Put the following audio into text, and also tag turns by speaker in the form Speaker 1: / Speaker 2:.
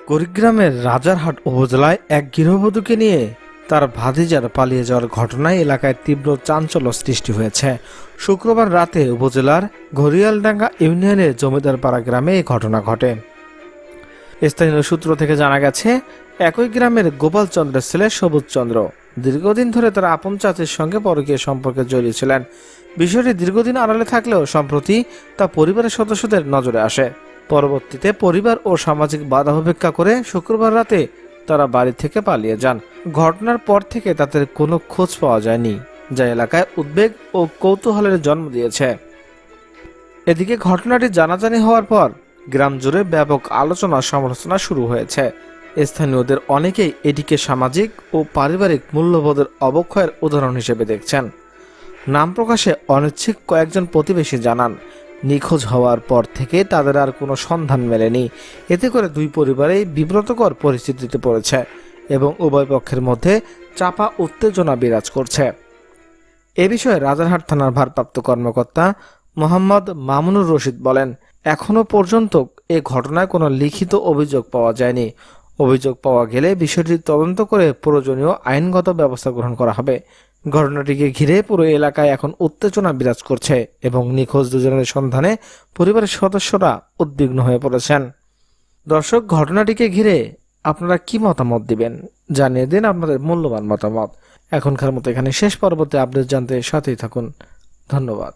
Speaker 1: কুড়িগ্রামের রাজারহাট উপজেলায় এক গৃহবধূকে নিয়ে তার ভাতিজার পালিয়ে যাওয়ার ঘটনায় এলাকায় তীব্র চাঞ্চল্য সৃষ্টি হয়েছে। শুক্রবার রাতে উপজেলার ঘড়িয়ালডাঙ্গা ইউনিয়নের জমিদারপাড়া গ্রামে এই ঘটনা ঘটে। স্থানীয় সূত্র থেকে জানা গেছে, একই গ্রামের গোপাল চন্দ্রের ছেলে সবুজ চন্দ্র দীর্ঘদিন ধরে তার আপন চাচির সঙ্গে পরকীয় সম্পর্কে জড়িয়েছিলেন। বিষয়টি দীর্ঘদিন আড়ালে থাকলেও সম্প্রতি তা পরিবারের সদস্যদের নজরে আসে। পরবর্তীতে পরিবার ও সামাজিক বাধা উপেক্ষা করে শুক্রবার রাতে তারা বাড়ি থেকে পালিয়ে যান। ঘটনার পর থেকে তাদের কোনো খোঁজ পাওয়া যায়নি, যা এলাকায় উদ্বেগ ও কৌতূহলের জন্ম দিয়েছে। এদিকে ঘটনাটি জানাজানি হওয়ার পর গ্রাম জুড়ে ব্যাপক আলোচনা সমালোচনা শুরু হয়েছে। স্থানীয়দের অনেকেই এটিকে সামাজিক ও পারিবারিক মূল্যবোধের অবক্ষয়ের উদাহরণ হিসেবে দেখছেন। নাম প্রকাশে অনিচ্ছুক কয়েকজন প্রতিবেশী জানান, নিখোঁজ হওয়ার পর থেকে তাদের আর কোনো সন্ধান মেলেনি। এতে করে দুই পরিবারেই বিব্রতকর পরিস্থিতিতে পড়েছে এবং উভয় পক্ষের মধ্যে চাপা উত্তেজনা বিরাজ করছে। এ বিষয়ে রাজারহাট থানার ভারপ্রাপ্ত কর্মকর্তা মোহাম্মদ মামুনুর রশিদ বলেন, এখনো পর্যন্ত এ ঘটনায় কোনো লিখিত অভিযোগ পাওয়া যায়নি। অভিযোগ পাওয়া গেলে বিষয়টি তদন্ত করে প্রয়োজনীয় আইনগত ব্যবস্থা গ্রহণ করা হবে। ঘটনাটিকে ঘিরে পুরো এলাকায় এখন উত্তেজনা বিরাজ করছে এবং নিখোঁজ দুজনের সন্ধানে পরিবারের সদস্যরা উদ্বিগ্ন হয়ে পড়েছেন। দর্শক, ঘটনাটিকে ঘিরে আপনারা কি মতামত দিবেন জানিয়ে দিন আপনাদের মূল্যবান মতামত। এখনকার মতো এখানে শেষ। পরবর্তী আপডেট জানতে সাথেই থাকুন। ধন্যবাদ।